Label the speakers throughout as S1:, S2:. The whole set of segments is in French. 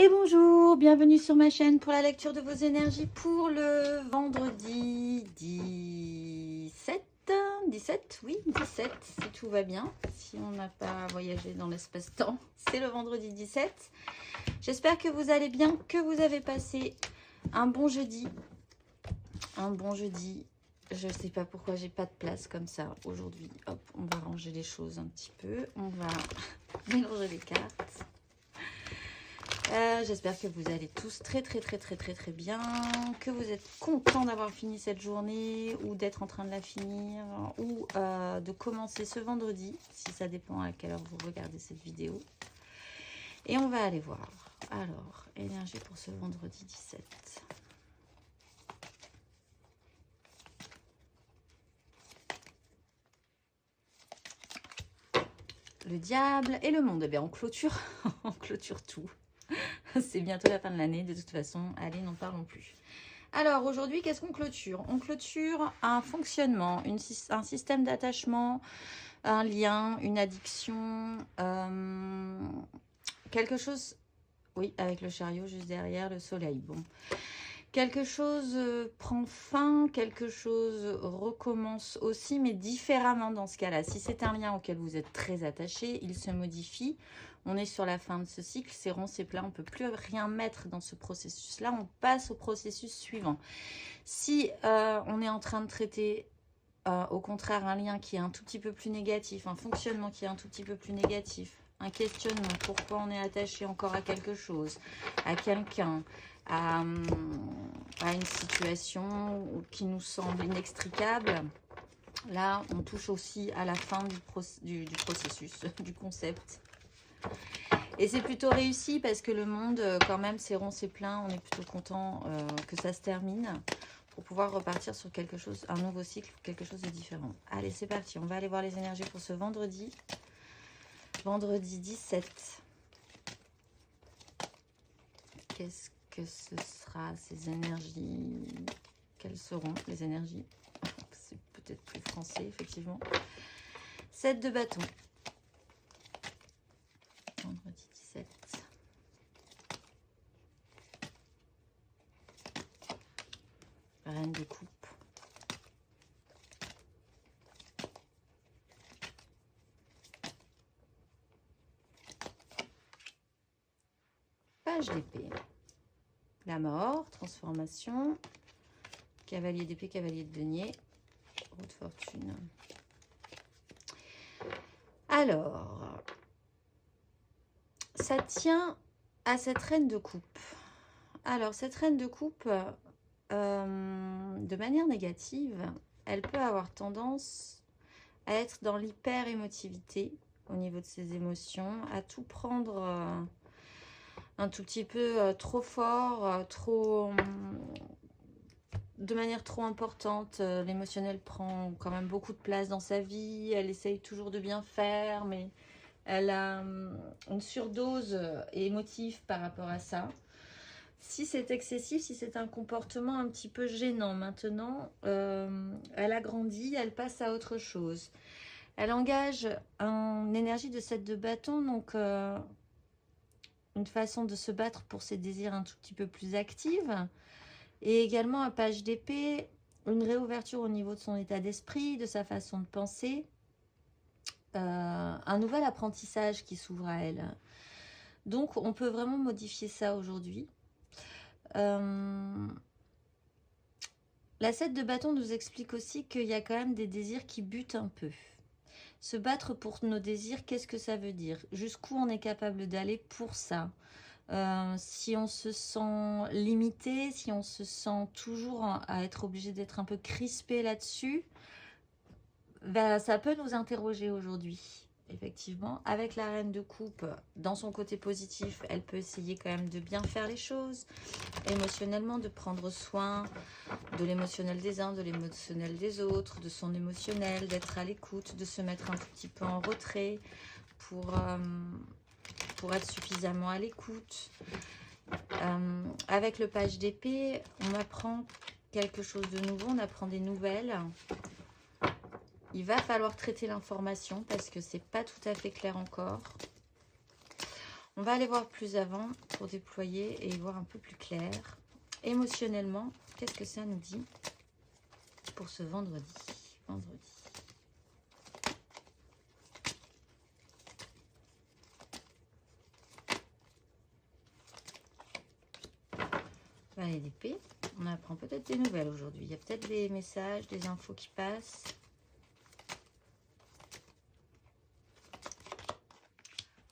S1: Et bonjour, bienvenue sur ma chaîne pour la lecture de vos énergies pour le vendredi 17, 17, oui 17 si tout va bien, si on n'a pas voyagé dans l'espace-temps, c'est le vendredi 17. J'espère que vous allez bien, que vous avez passé un bon jeudi. Je ne sais pas pourquoi j'ai pas de place comme ça aujourd'hui. Hop, on va ranger les choses un petit peu, on va mélanger les cartes. J'espère que vous allez tous très bien, que vous êtes contents d'avoir fini cette journée ou d'être en train de la finir ou de commencer ce vendredi, si ça dépend à quelle heure vous regardez cette vidéo. Et on va aller voir. Alors, énergie pour ce vendredi 17. Le diable et le monde. Eh bien, on clôture, on clôture tout. C'est bientôt la fin de l'année, de toute façon. Allez, n'en parlons plus. Alors, aujourd'hui, qu'est-ce qu'on clôture? On clôture un fonctionnement, un système d'attachement, un lien, une addiction, quelque chose... Oui, avec le chariot juste derrière, le soleil. Bon. Quelque chose prend fin, quelque chose recommence aussi, mais différemment dans ce cas-là. Si c'est un lien auquel vous êtes très attaché, il se modifie. On est sur la fin de ce cycle, c'est rond, c'est plat, on ne peut plus rien mettre dans ce processus-là. On passe au processus suivant. Si on est en train de traiter, au contraire, un lien qui est un tout petit peu plus négatif, un fonctionnement qui est un tout petit peu plus négatif, un questionnement, pourquoi on est attaché encore à quelque chose, à quelqu'un, à une situation qui nous semble inextricable, là on touche aussi à la fin du processus, du concept. Et c'est plutôt réussi parce que le monde, quand même, c'est rond, c'est plein, on est plutôt content que ça se termine pour pouvoir repartir sur quelque chose, un nouveau cycle, quelque chose de différent. Allez, c'est parti, on va aller voir les énergies pour ce vendredi. Vendredi 17. Qu'est-ce que ce sera, ces énergies? Quelles seront les énergies? C'est peut-être plus français, effectivement. 7 de bâton. Vendredi 17. Reine de coupe. Page d'épée. La mort, transformation. Cavalier d'épée, cavalier de denier. Roue de fortune. Alors, ça tient à cette reine de coupe. Alors, cette reine de coupe, de manière négative, elle peut avoir tendance à être dans l'hyper-émotivité au niveau de ses émotions, à tout prendre un tout petit peu trop fort, de manière trop importante. L'émotionnel prend quand même beaucoup de place dans sa vie, elle essaye toujours de bien faire, mais elle a une surdose émotive par rapport à ça. Si c'est excessif, si c'est un comportement un petit peu gênant maintenant, elle a grandi, elle passe à autre chose. Elle engage une énergie de 7 de bâton, donc une façon de se battre pour ses désirs un tout petit peu plus active. Et également à page d'épée, une réouverture au niveau de son état d'esprit, de sa façon de penser. Un nouvel apprentissage qui s'ouvre à elle. Donc on peut vraiment modifier ça aujourd'hui. La 7 de bâton nous explique aussi qu'il y a quand même des désirs qui butent un peu. Se battre pour nos désirs, qu'est-ce que ça veut dire? Jusqu'où on est capable d'aller pour ça? Si on se sent limité, si on se sent toujours à être obligé d'être un peu crispé là-dessus, ben, ça peut nous interroger aujourd'hui. Effectivement, avec la reine de coupe, dans son côté positif, elle peut essayer quand même de bien faire les choses, émotionnellement, de prendre soin de l'émotionnel des uns, de l'émotionnel des autres, de son émotionnel, d'être à l'écoute, de se mettre un tout petit peu en retrait pour être suffisamment à l'écoute. Avec le page d'épée, on apprend quelque chose de nouveau, on apprend des nouvelles. Il va falloir traiter l'information parce que c'est pas tout à fait clair encore. On va aller voir plus avant pour déployer et y voir un peu plus clair. Émotionnellement, qu'est-ce que ça nous dit pour ce vendredi? Valet d'épée. On apprend peut-être des nouvelles aujourd'hui. Il y a peut-être des messages, des infos qui passent.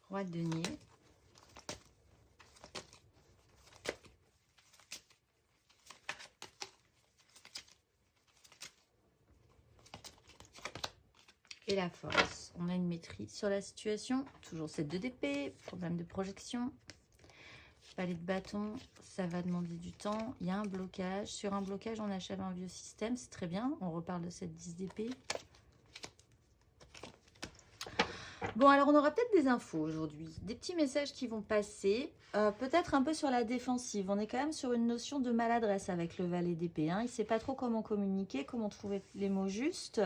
S1: Roi de denier. Et la force. On a une maîtrise sur la situation. Toujours cette 2 d'épée. Problème de projection. Palais de bâton. Ça va demander du temps. Il y a un blocage. Sur un blocage, on achève un vieux système. C'est très bien. On reparle de cette 10 d'épée. Bon, alors on aura peut-être des infos aujourd'hui. Des petits messages qui vont passer. Peut-être un peu sur la défensive. On est quand même sur une notion de maladresse avec le valet d'épée. Hein. Il ne sait pas trop comment communiquer, comment trouver les mots justes.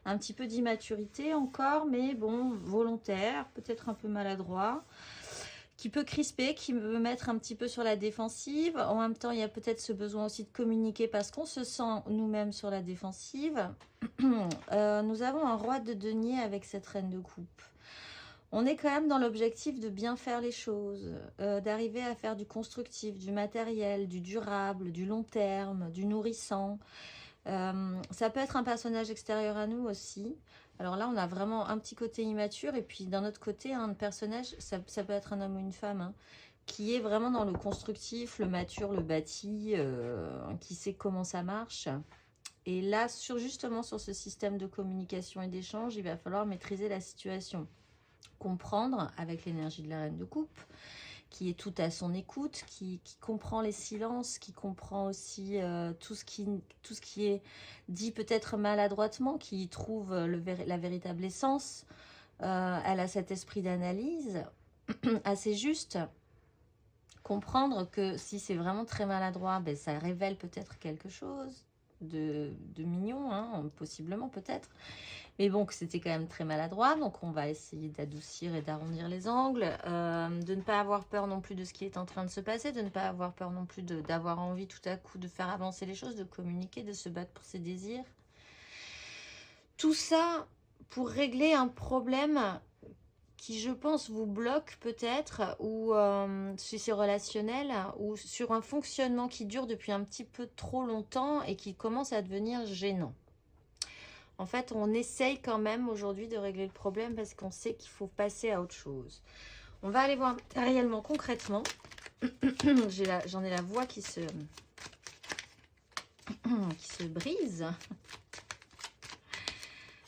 S1: Un petit peu d'immaturité encore, mais bon, volontaire, peut-être un peu maladroit. Qui peut crisper, qui veut mettre un petit peu sur la défensive. En même temps, il y a peut-être ce besoin aussi de communiquer parce qu'on se sent nous-mêmes sur la défensive. Nous avons un roi de denier avec cette reine de coupe. On est quand même dans l'objectif de bien faire les choses, d'arriver à faire du constructif, du matériel, du durable, du long terme, du nourrissant. Ça peut être un personnage extérieur à nous aussi. Alors là, on a vraiment un petit côté immature et puis d'un autre côté, un personnage, ça peut être un homme ou une femme, hein, qui est vraiment dans le constructif, le mature, le bâti, qui sait comment ça marche. Et là, justement sur ce système de communication et d'échange, il va falloir maîtriser la situation. Comprendre avec l'énergie de la reine de coupe, qui est tout à son écoute, qui comprend les silences, qui comprend aussi tout ce qui est dit peut-être maladroitement, qui trouve la véritable essence. Elle a cet esprit d'analyse assez juste. Comprendre que si c'est vraiment très maladroit, ben, ça révèle peut-être quelque chose de mignon, hein, possiblement peut-être. Mais bon, que c'était quand même très maladroit, donc on va essayer d'adoucir et d'arrondir les angles, de ne pas avoir peur non plus de ce qui est en train de se passer, de ne pas avoir peur non plus d'avoir envie tout à coup de faire avancer les choses, de communiquer, de se battre pour ses désirs. Tout ça pour régler un problème qui, je pense, vous bloque peut-être, ou si c'est relationnel, ou sur un fonctionnement qui dure depuis un petit peu trop longtemps et qui commence à devenir gênant. En fait, on essaye quand même aujourd'hui de régler le problème parce qu'on sait qu'il faut passer à autre chose. On va aller voir matériellement, concrètement. J'en ai la voix qui se brise.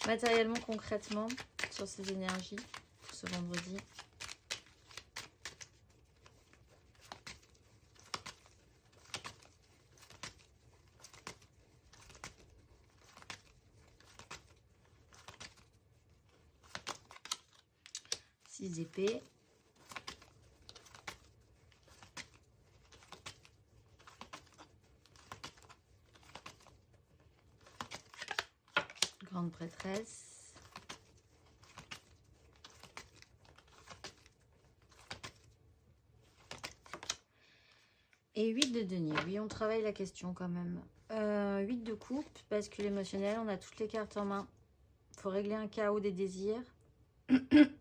S1: Matériellement, concrètement, sur ces énergies pour ce vendredi. Épées. Grande prêtresse. Et 8 de denier. Oui, on travaille la question quand même. 8 de coupe, bascule émotionnel. On a toutes les cartes en main. Il faut régler un chaos des désirs.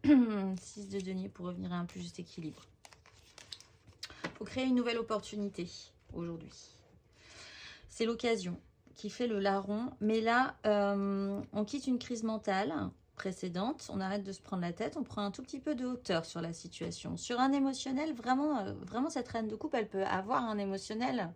S1: 6 de denier pour revenir à un plus juste équilibre. Il faut créer une nouvelle opportunité aujourd'hui. C'est l'occasion qui fait le larron. Mais là, on quitte une crise mentale précédente. On arrête de se prendre la tête. On prend un tout petit peu de hauteur sur la situation. Sur un émotionnel, vraiment cette reine de coupe, elle peut avoir un émotionnel.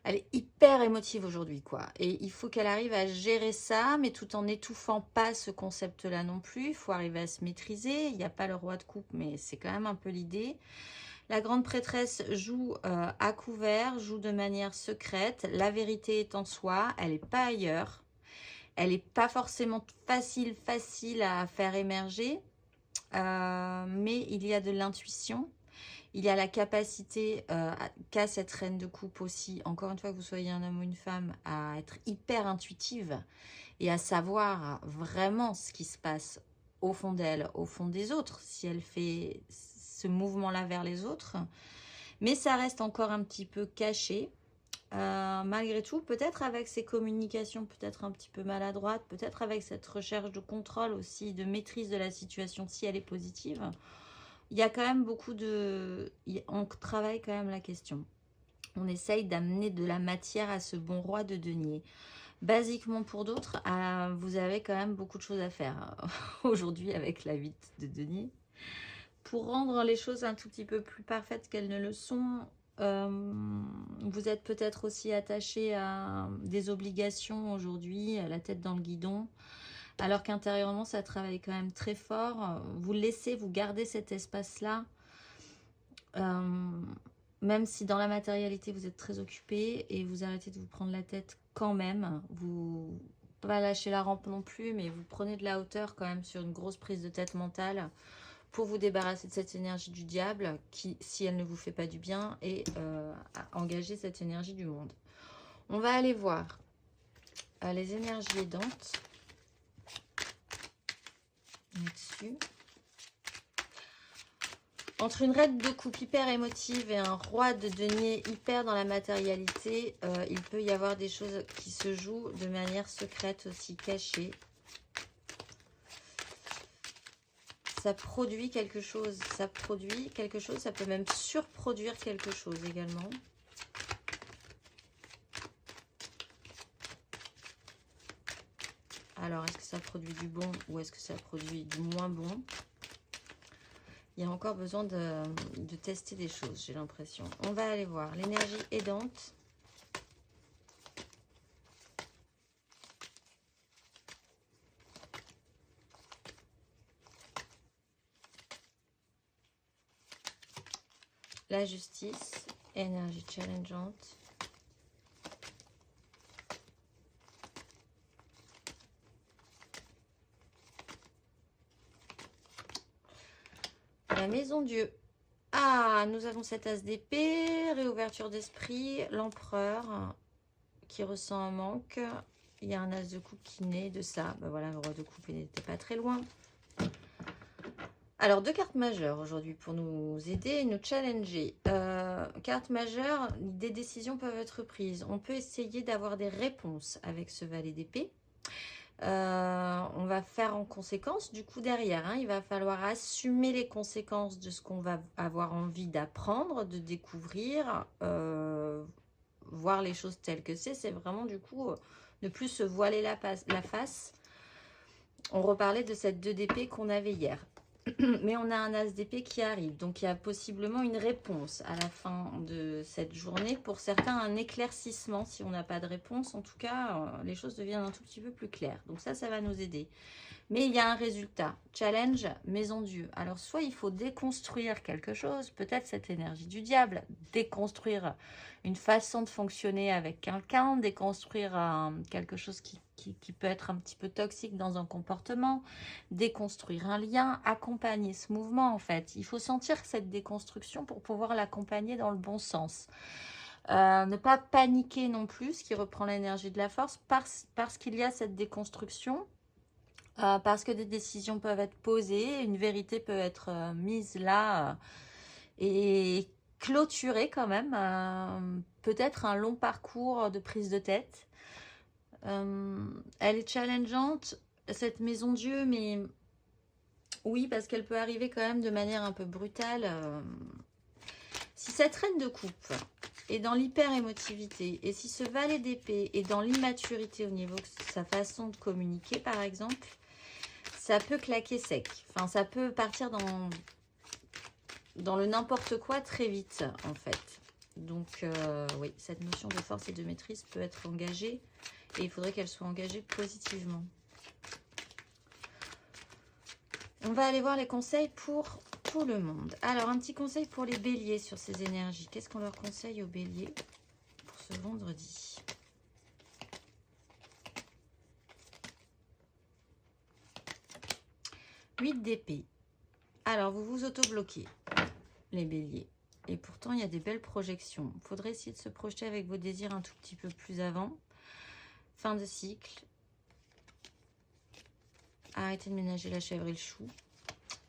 S1: Elle est hyper émotive aujourd'hui, quoi. Et il faut qu'elle arrive à gérer ça, mais tout en n'étouffant pas ce concept-là non plus. Il faut arriver à se maîtriser. Il n'y a pas le roi de coupe, mais c'est quand même un peu l'idée. La grande prêtresse joue à couvert, joue de manière secrète. La vérité est en soi, elle n'est pas ailleurs. Elle n'est pas forcément facile à faire émerger, mais il y a de l'intuition. Il y a la capacité qu'a cette reine de coupe aussi, encore une fois que vous soyez un homme ou une femme, à être hyper intuitive et à savoir vraiment ce qui se passe au fond d'elle, au fond des autres. Si elle fait ce mouvement-là vers les autres. Mais ça reste encore un petit peu caché. Malgré tout, peut-être avec ces communications peut-être un petit peu maladroites, peut-être avec cette recherche de contrôle aussi, de maîtrise de la situation si elle est positive, il y a quand même beaucoup de... On travaille quand même la question. On essaye d'amener de la matière à ce bon roi de denier. Basiquement pour d'autres, vous avez quand même beaucoup de choses à faire aujourd'hui avec la 8 de denier. Pour rendre les choses un tout petit peu plus parfaites qu'elles ne le sont, vous êtes peut-être aussi attaché à des obligations aujourd'hui, la tête dans le guidon, alors qu'intérieurement ça travaille quand même très fort. Vous laissez, vous gardez cet espace-là, même si dans la matérialité vous êtes très occupé, et vous arrêtez de vous prendre la tête quand même. Vous pas lâcher la rampe non plus, mais vous prenez de la hauteur quand même sur une grosse prise de tête mentale pour vous débarrasser de cette énergie du diable qui, si elle ne vous fait pas du bien, et engager cette énergie du monde. On va aller voir les énergies aidantes là-dessus. Entre une reine de coupe hyper émotive et un roi de denier hyper dans la matérialité, il peut y avoir des choses qui se jouent de manière secrète aussi, cachée. Ça produit quelque chose, ça peut même surproduire quelque chose également. Alors, est-ce que ça produit du bon ou est-ce que ça produit du moins bon? Il y a encore besoin de tester des choses, j'ai l'impression. On va aller voir l'énergie aidante. La justice, énergie challengeante. La maison Dieu. Ah, nous avons cet as d'épée, réouverture d'esprit, l'empereur qui ressent un manque. Il y a un as de coupe qui naît de ça. Ben voilà, le roi de coupe n'était pas très loin. Alors, 2 cartes majeures aujourd'hui pour nous aider et nous challenger. Carte majeure, des décisions peuvent être prises. On peut essayer d'avoir des réponses avec ce valet d'épée. On va faire en conséquence du coup derrière. Il va falloir assumer les conséquences de ce qu'on va avoir envie d'apprendre, de découvrir, voir les choses telles que c'est vraiment du coup ne plus se voiler la face. On reparlait de cette 2 d'épée qu'on avait hier. Mais on a un as d'épée qui arrive. Donc, il y a possiblement une réponse à la fin de cette journée. Pour certains, un éclaircissement. Si on n'a pas de réponse, en tout cas, les choses deviennent un tout petit peu plus claires. Donc ça va nous aider. Mais il y a un résultat. Challenge, maison Dieu. Alors, soit il faut déconstruire quelque chose, peut-être cette énergie du diable, déconstruire une façon de fonctionner avec quelqu'un, déconstruire quelque chose qui peut être un petit peu toxique dans un comportement, déconstruire un lien, accompagner ce mouvement en fait. Il faut sentir cette déconstruction pour pouvoir l'accompagner dans le bon sens. Ne pas paniquer non plus, ce qui reprend l'énergie de la force, parce qu'il y a cette déconstruction. Parce que des décisions peuvent être posées, une vérité peut être mise là et clôturer quand même peut-être un long parcours de prise de tête. Elle est challengeante, cette maison Dieu, mais oui, parce qu'elle peut arriver quand même de manière un peu brutale. Si cette reine de coupe est dans l'hyper-émotivité, et si ce valet d'épée est dans l'immaturité au niveau de sa façon de communiquer, par exemple, ça peut claquer sec. Enfin, ça peut partir dans le n'importe quoi très vite, en fait. Donc, oui, cette notion de force et de maîtrise peut être engagée. Et il faudrait qu'elle soit engagée positivement. On va aller voir les conseils pour tout le monde. Alors, un petit conseil pour les béliers sur ces énergies. Qu'est-ce qu'on leur conseille aux béliers pour ce vendredi ? Huit d'épée. Alors, vous vous auto-bloquez, les béliers. Et pourtant, il y a des belles projections. Il faudrait essayer de se projeter avec vos désirs un tout petit peu plus avant. Fin de cycle. Arrêtez de ménager la chèvre et le chou.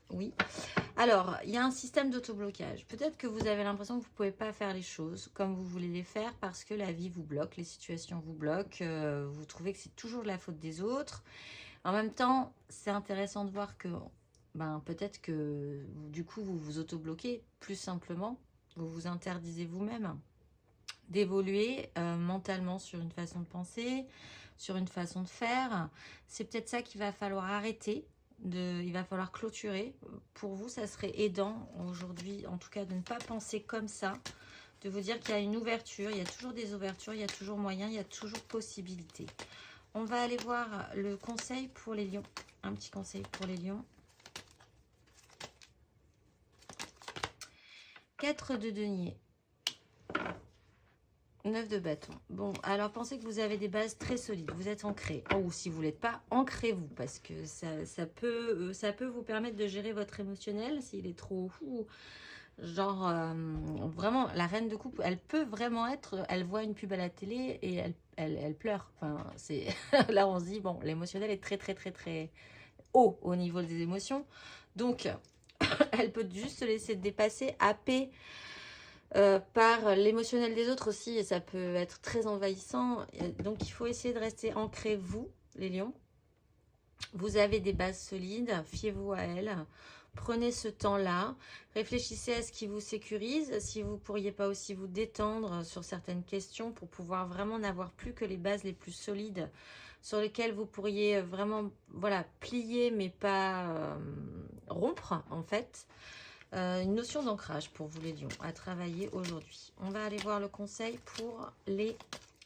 S1: Oui. Alors, il y a un système d'autoblocage. Peut-être que vous avez l'impression que vous ne pouvez pas faire les choses comme vous voulez les faire parce que la vie vous bloque, les situations vous bloquent, vous trouvez que c'est toujours de la faute des autres. En même temps, c'est intéressant de voir que peut-être que du coup, vous vous autobloquez plus simplement. Vous vous interdisez vous-même d'évoluer mentalement sur une façon de penser, sur une façon de faire. C'est peut-être ça qu'il va falloir arrêter. Il va falloir clôturer. Pour vous, ça serait aidant aujourd'hui, en tout cas, de ne pas penser comme ça, de vous dire qu'il y a une ouverture, il y a toujours des ouvertures, il y a toujours moyen, il y a toujours possibilité. On va aller voir le conseil pour les lions. Un petit conseil pour les lions. 4 de denier. 9 de bâton. Bon, alors pensez que vous avez des bases très solides. Vous êtes ancré. Ou si vous ne l'êtes pas, ancrez-vous. Parce que ça peut vous permettre de gérer votre émotionnel. S'il est trop fou, genre, vraiment, la reine de coupe, elle peut vraiment être... Elle voit une pub à la télé et elle pleure. Enfin, c'est là, on se dit, bon, l'émotionnel est très, très, très, très haut au niveau des émotions. Donc, elle peut juste se laisser dépasser, happer par l'émotionnel des autres aussi, et ça peut être très envahissant. Donc il faut essayer de rester ancré, vous, les lions. Vous avez des bases solides, fiez-vous à elles. Prenez ce temps-là, réfléchissez à ce qui vous sécurise, si vous ne pourriez pas aussi vous détendre sur certaines questions pour pouvoir vraiment n'avoir plus que les bases les plus solides sur lesquelles vous pourriez vraiment plier mais pas rompre en fait. Une notion d'ancrage pour vous les lions à travailler aujourd'hui. On va aller voir le conseil pour les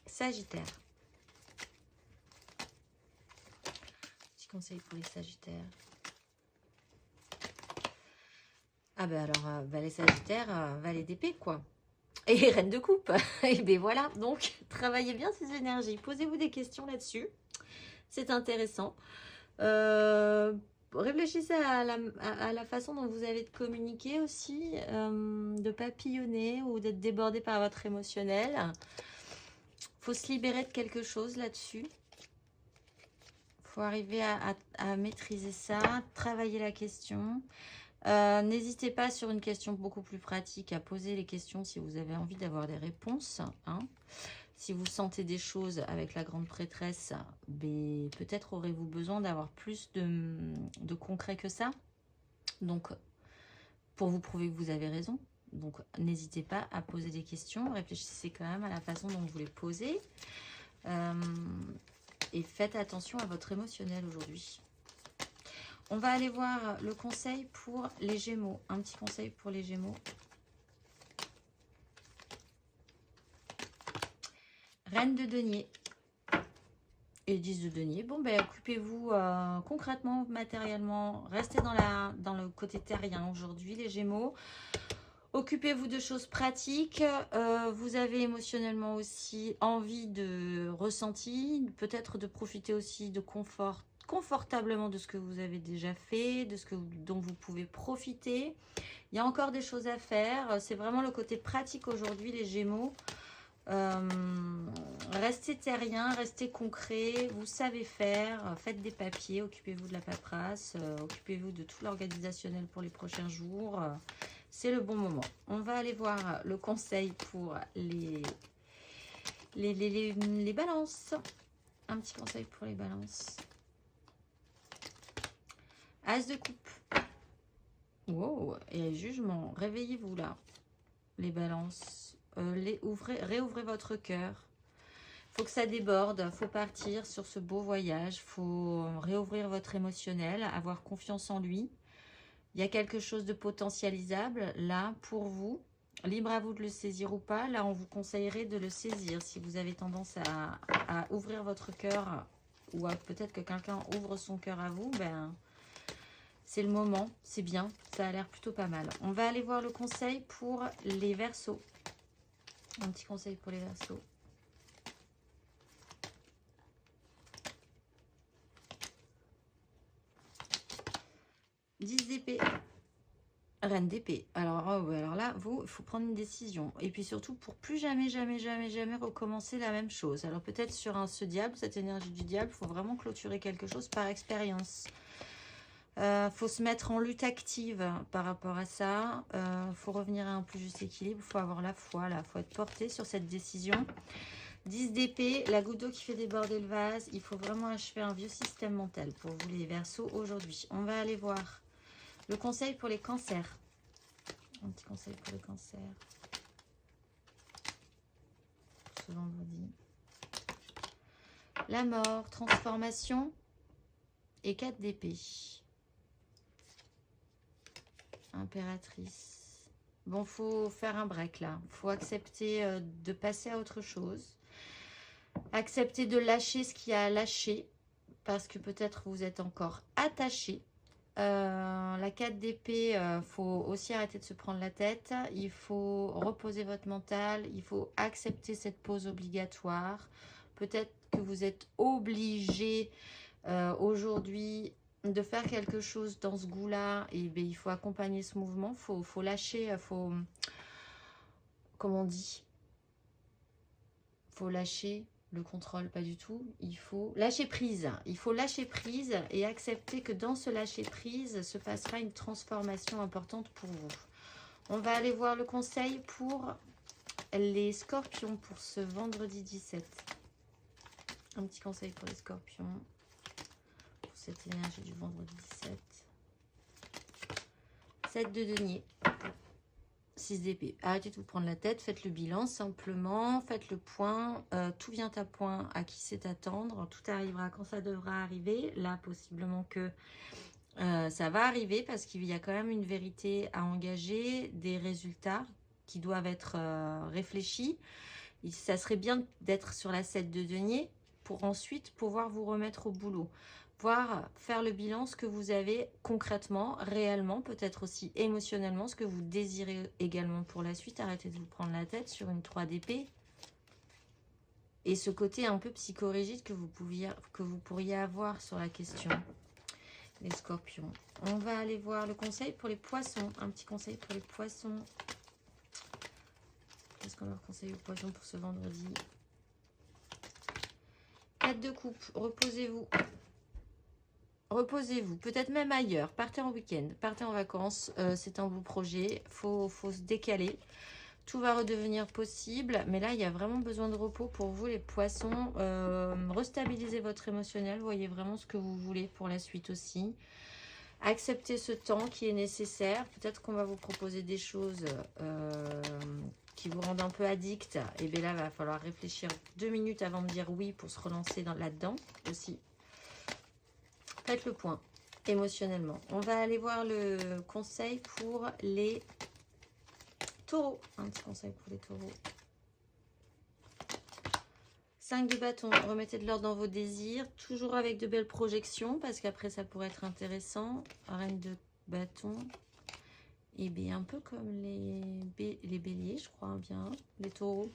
S1: sagittaires. Petit conseil pour les sagittaires. Ah ben alors, les sagittaires, valet d'épée quoi. Et reine de coupe. Et ben voilà, donc travaillez bien ces énergies. Posez-vous des questions là-dessus. C'est intéressant. Réfléchissez à la façon dont vous avez de communiquer aussi, de papillonner ou d'être débordé par votre émotionnel. Il faut se libérer de quelque chose là-dessus. Il faut arriver à maîtriser ça, travailler la question. N'hésitez pas sur une question beaucoup plus pratique à poser les questions si vous avez envie d'avoir des réponses. Si vous sentez des choses avec la grande prêtresse, peut-être aurez-vous besoin d'avoir plus de concret que ça. Donc, pour vous prouver que vous avez raison. Donc, n'hésitez pas à poser des questions. Réfléchissez quand même à la façon dont vous les posez. Et faites attention à votre émotionnel aujourd'hui. On va aller voir le conseil pour les Gémeaux. Un petit conseil pour les Gémeaux. Reine de denier et 10 de denier. Bon, occupez-vous concrètement, matériellement. Restez dans le côté terrien aujourd'hui, les Gémeaux. Occupez-vous de choses pratiques. Vous avez émotionnellement aussi envie de ressenti, peut-être de profiter aussi de confortablement de ce que vous avez déjà fait, dont vous pouvez profiter. Il y a encore des choses à faire. C'est vraiment le côté pratique aujourd'hui, les Gémeaux. Restez terrien, restez concret, vous savez faire, faites des papiers, occupez-vous de la paperasse, occupez-vous de tout l'organisationnel pour les prochains jours. C'est le bon moment. On va aller voir le conseil pour les balances. Un petit conseil pour les balances. As de coupe. Wow, et jugement. Réveillez-vous là, les balances. Réouvrez votre cœur. Il faut que ça déborde. Il faut partir sur ce beau voyage. Il faut réouvrir votre émotionnel, avoir confiance en lui. Il y a quelque chose de potentialisable là pour vous. Libre à vous de le saisir ou pas. Là, on vous conseillerait de le saisir si vous avez tendance à ouvrir votre cœur ou peut-être que quelqu'un ouvre son cœur à vous. C'est le moment. C'est bien. Ça a l'air plutôt pas mal. On va aller voir le conseil pour les Verseaux. Un petit conseil pour les Verseaux. « 10 d'épée. Reine d'épée. Alors là, il faut prendre une décision. Et puis surtout, pour plus jamais recommencer la même chose. Alors peut-être sur ce diable, cette énergie du diable, il faut vraiment clôturer quelque chose par expérience. Faut se mettre en lutte active par rapport à ça. Faut revenir à un plus juste équilibre. Faut avoir la foi, là. Faut être porté sur cette décision. 10 d'épée, la goutte d'eau qui fait déborder le vase. Il faut vraiment achever un vieux système mental pour vous les Verseaux aujourd'hui. On va aller voir le conseil pour les cancers. Un petit conseil pour les cancers. Ce vendredi. La mort, transformation et 4 d'épée. Impératrice. Bon, faut faire un break là. Faut accepter de passer à autre chose. Accepter de lâcher ce qu'il y a à lâcher. Parce que peut-être vous êtes encore attaché. La 4 d'épée, faut aussi arrêter de se prendre la tête. Il faut reposer votre mental. Il faut accepter cette pause obligatoire. Peut-être que vous êtes obligé aujourd'hui de faire quelque chose dans ce goût-là. Et ben, il faut accompagner ce mouvement. Faut lâcher. Comment on dit? Faut lâcher le contrôle, pas du tout. Il faut lâcher prise. Il faut lâcher prise et accepter que dans ce lâcher prise se passera une transformation importante pour vous. On va aller voir le conseil pour les scorpions pour ce vendredi 17. Un petit conseil pour les scorpions pour cette énergie du vendredi 17. 7 de denier. 6 d'épée. Arrêtez de vous prendre la tête, faites le bilan simplement, faites le point, tout vient à point à qui c'est attendre, tout arrivera quand ça devra arriver. Là, possiblement que ça va arriver parce qu'il y a quand même une vérité à engager, des résultats qui doivent être réfléchis. Et ça serait bien d'être sur la 7 de denier pour ensuite pouvoir vous remettre au boulot. Voir, faire le bilan, ce que vous avez concrètement, réellement, peut-être aussi émotionnellement, ce que vous désirez également pour la suite. Arrêtez de vous prendre la tête sur une 3 d'épée. Et ce côté un peu psychorigide que vous pourriez avoir sur la question. Les scorpions. On va aller voir le conseil pour les poissons. Un petit conseil pour les poissons. Qu'est-ce qu'on leur conseille aux poissons pour ce vendredi? 4 de coupe. Reposez-vous. Reposez-vous, peut-être même ailleurs, partez en week-end, partez en vacances, c'est un beau projet, faut se décaler, tout va redevenir possible, mais là il y a vraiment besoin de repos pour vous les poissons, restabilisez votre émotionnel, voyez vraiment ce que vous voulez pour la suite aussi, acceptez ce temps qui est nécessaire, peut-être qu'on va vous proposer des choses qui vous rendent un peu addict, et bien là il va falloir réfléchir 2 minutes avant de dire oui pour se relancer là-dedans aussi. Faites le point émotionnellement. On va aller voir le conseil pour les taureaux. Un petit conseil pour les taureaux. 5 de bâton. Remettez de l'ordre dans vos désirs. Toujours avec de belles projections parce qu'après ça pourrait être intéressant. Reine de bâton. Et bien un peu comme les béliers, je crois bien. Les taureaux.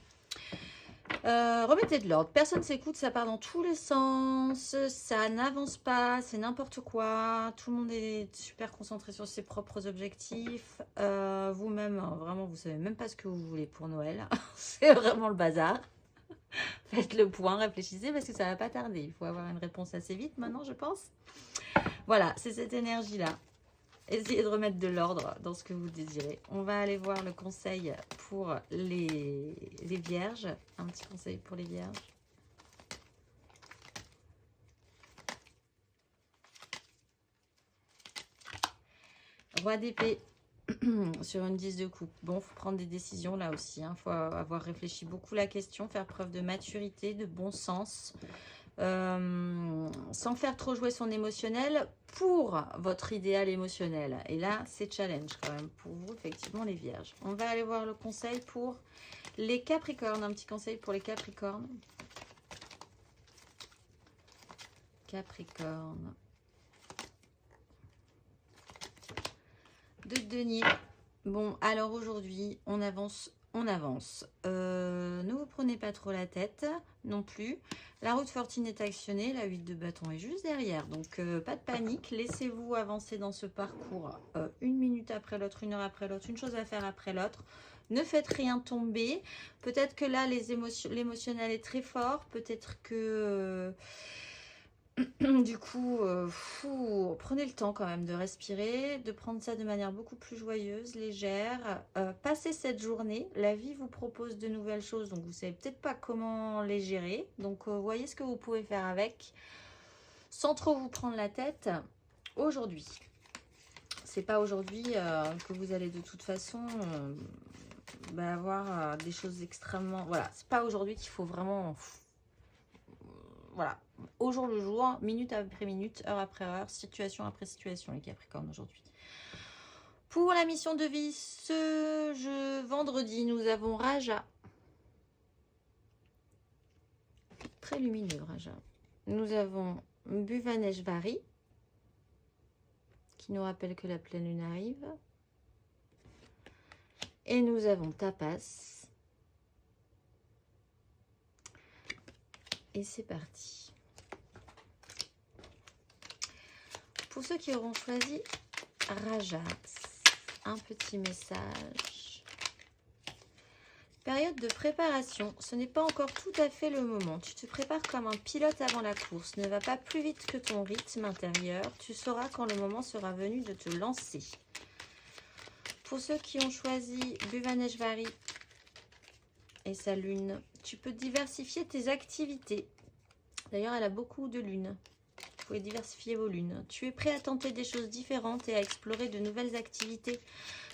S1: Remettez de l'ordre, personne s'écoute, ça part dans tous les sens, ça n'avance pas, c'est n'importe quoi, tout le monde est super concentré sur ses propres objectifs, vous-même, vraiment, vous savez même pas ce que vous voulez pour Noël, c'est vraiment le bazar. Faites le point, réfléchissez parce que ça va pas tarder, il faut avoir une réponse assez vite maintenant, je pense. Voilà, c'est cette énergie-là. Essayez de remettre de l'ordre dans ce que vous désirez. On va aller voir le conseil pour les vierges. Un petit conseil pour les vierges. Roi d'épée sur une 10 de coupe. Bon, il faut prendre des décisions là aussi. Il faut avoir réfléchi beaucoup la question, faire preuve de maturité, de bon sens. Sans faire trop jouer son émotionnel pour votre idéal émotionnel. Et là, c'est challenge quand même pour vous, effectivement, les vierges. On va aller voir le conseil pour les capricornes. Un petit conseil pour les capricornes. Capricorne. 2 de denier. Bon, alors aujourd'hui, on avance. Ne vous prenez pas trop la tête non plus. La route fortune est actionnée, la 8 de bâton est juste derrière. Donc, pas de panique. Laissez-vous avancer dans ce parcours 1 minute après l'autre, 1 heure après l'autre, une chose à faire après l'autre. Ne faites rien tomber. Peut-être que là, l'émotionnel est très fort. Peut-être que Du coup, prenez le temps quand même de respirer, de prendre ça de manière beaucoup plus joyeuse, légère. Passez cette journée, la vie vous propose de nouvelles choses, donc vous savez peut-être pas comment les gérer. Donc voyez ce que vous pouvez faire avec, sans trop vous prendre la tête. Aujourd'hui, c'est pas aujourd'hui que vous allez de toute façon avoir des choses extrêmement... Voilà, c'est pas aujourd'hui qu'il faut vraiment... Voilà, au jour le jour, minute après minute, heure après heure, situation après situation, les Capricornes aujourd'hui. Pour la mission de vie, vendredi, nous avons Raja. Très lumineux, Raja. Nous avons Bhuvaneshvari, qui nous rappelle que la pleine lune arrive. Et nous avons Tapas. Et c'est parti. Pour ceux qui auront choisi Raja, un petit message. Période de préparation. Ce n'est pas encore tout à fait le moment. Tu te prépares comme un pilote avant la course. Ne va pas plus vite que ton rythme intérieur. Tu sauras quand le moment sera venu de te lancer. Pour ceux qui ont choisi Bhuvaneshvari et sa lune, tu peux diversifier tes activités. D'ailleurs, elle a beaucoup de lunes. Vous pouvez diversifier vos lunes. Tu es prêt à tenter des choses différentes et à explorer de nouvelles activités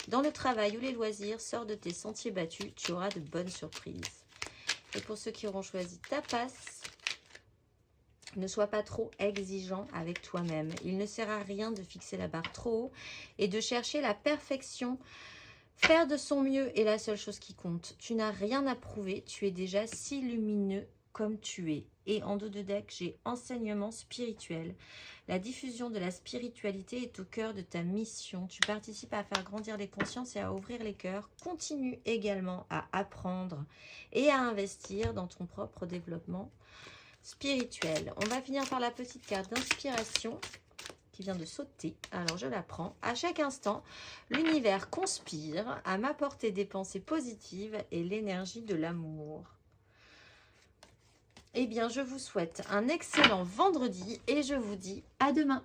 S1: dans le travail ou les loisirs. Sors de tes sentiers battus, tu auras de bonnes surprises. Et pour ceux qui auront choisi Tapas, ne sois pas trop exigeant avec toi-même. Il ne sert à rien de fixer la barre trop haut et de chercher la perfection. Faire de son mieux est la seule chose qui compte. Tu n'as rien à prouver, tu es déjà si lumineux comme tu es. Et en dos de deck, j'ai enseignement spirituel. La diffusion de la spiritualité est au cœur de ta mission. Tu participes à faire grandir les consciences et à ouvrir les cœurs. Continue également à apprendre et à investir dans ton propre développement spirituel. On va finir par la petite carte d'inspiration qui vient de sauter. Alors je la prends. À chaque instant, l'univers conspire à m'apporter des pensées positives et l'énergie de l'amour. Eh bien, je vous souhaite un excellent vendredi et je vous dis à demain.